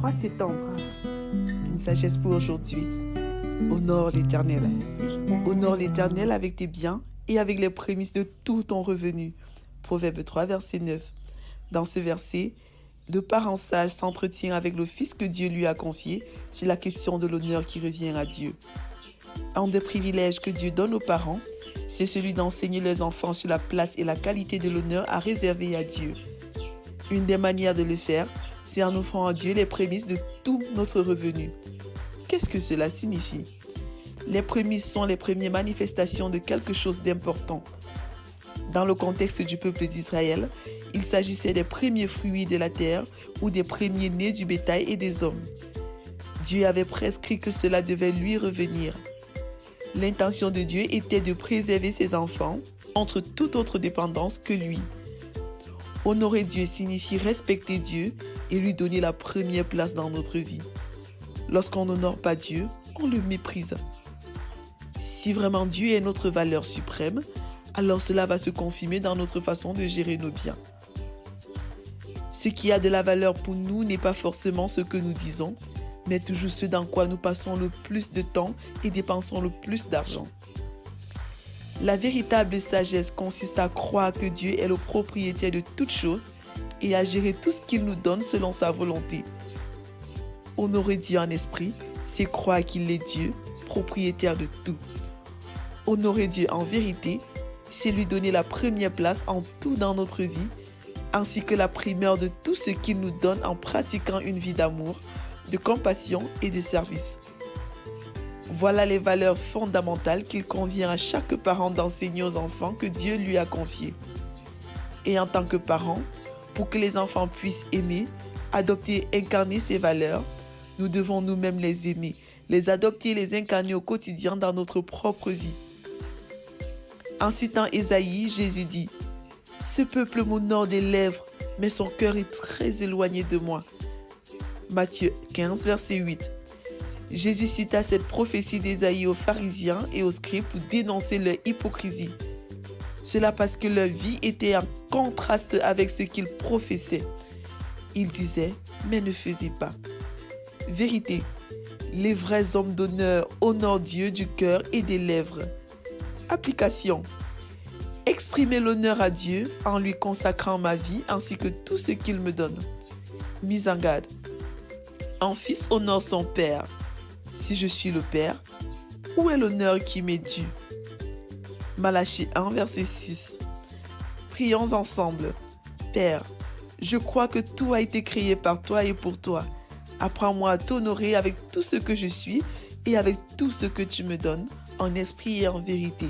23 septembre. Une sagesse pour aujourd'hui. Honore l'Éternel. Honore l'Éternel avec tes biens et avec les prémices de tout ton revenu. Proverbe 3, verset 9. Dans ce verset, le parent sage s'entretient avec le fils que Dieu lui a confié sur la question de l'honneur qui revient à Dieu. Un des privilèges que Dieu donne aux parents, c'est celui d'enseigner leurs enfants sur la place et la qualité de l'honneur à réserver à Dieu. Une des manières de le faire, c'est en offrant à Dieu les prémices de tout notre revenu. Qu'est-ce que cela signifie? Les prémices sont les premières manifestations de quelque chose d'important. Dans le contexte du peuple d'Israël, il s'agissait des premiers fruits de la terre ou des premiers-nés du bétail et des hommes. Dieu avait prescrit que cela devait lui revenir. L'intention de Dieu était de préserver ses enfants entre toute autre dépendance que lui. Honorer Dieu signifie respecter Dieu et lui donner la première place dans notre vie. Lorsqu'on n'honore pas Dieu, on le méprise. Si vraiment Dieu est notre valeur suprême, alors cela va se confirmer dans notre façon de gérer nos biens. Ce qui a de la valeur pour nous n'est pas forcément ce que nous disons, mais toujours ce dans quoi nous passons le plus de temps et dépensons le plus d'argent. La véritable sagesse consiste à croire que Dieu est le propriétaire de toutes choses et à gérer tout ce qu'il nous donne selon sa volonté. Honorer Dieu en esprit, c'est croire qu'il est Dieu, propriétaire de tout. Honorer Dieu en vérité, c'est lui donner la première place en tout dans notre vie, ainsi que la primeur de tout ce qu'il nous donne en pratiquant une vie d'amour, de compassion et de service. Voilà les valeurs fondamentales qu'il convient à chaque parent d'enseigner aux enfants que Dieu lui a confiées. Et en tant que parents, pour que les enfants puissent aimer, adopter et incarner ces valeurs, nous devons nous-mêmes les aimer, les adopter et les incarner au quotidien dans notre propre vie. En citant Ésaïe, Jésus dit « Ce peuple m'honore des lèvres, mais son cœur est très éloigné de moi. » Matthieu 15, verset 8. Jésus cita cette prophétie d'Ésaïe aux pharisiens et aux scribes pour dénoncer leur hypocrisie. Cela parce que leur vie était en contraste avec ce qu'ils professaient. Ils disaient, mais ne faisaient pas. Vérité, les vrais hommes d'honneur honorent Dieu du cœur et des lèvres. Application. Exprimer l'honneur à Dieu en lui consacrant ma vie ainsi que tout ce qu'il me donne. Mise en garde. Un fils honore son père. Si je suis le père, où est l'honneur qui m'est dû? Malachie 1, verset 6. Prions ensemble. Père, je crois que tout a été créé par toi et pour toi. Apprends-moi à t'honorer avec tout ce que je suis et avec tout ce que tu me donnes, en esprit et en vérité.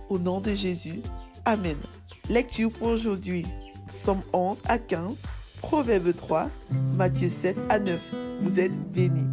Au nom de Jésus, Amen. Lecture pour aujourd'hui. Somme 11 à 15, Proverbe 3, Matthieu 7 à 9. Vous êtes bénis.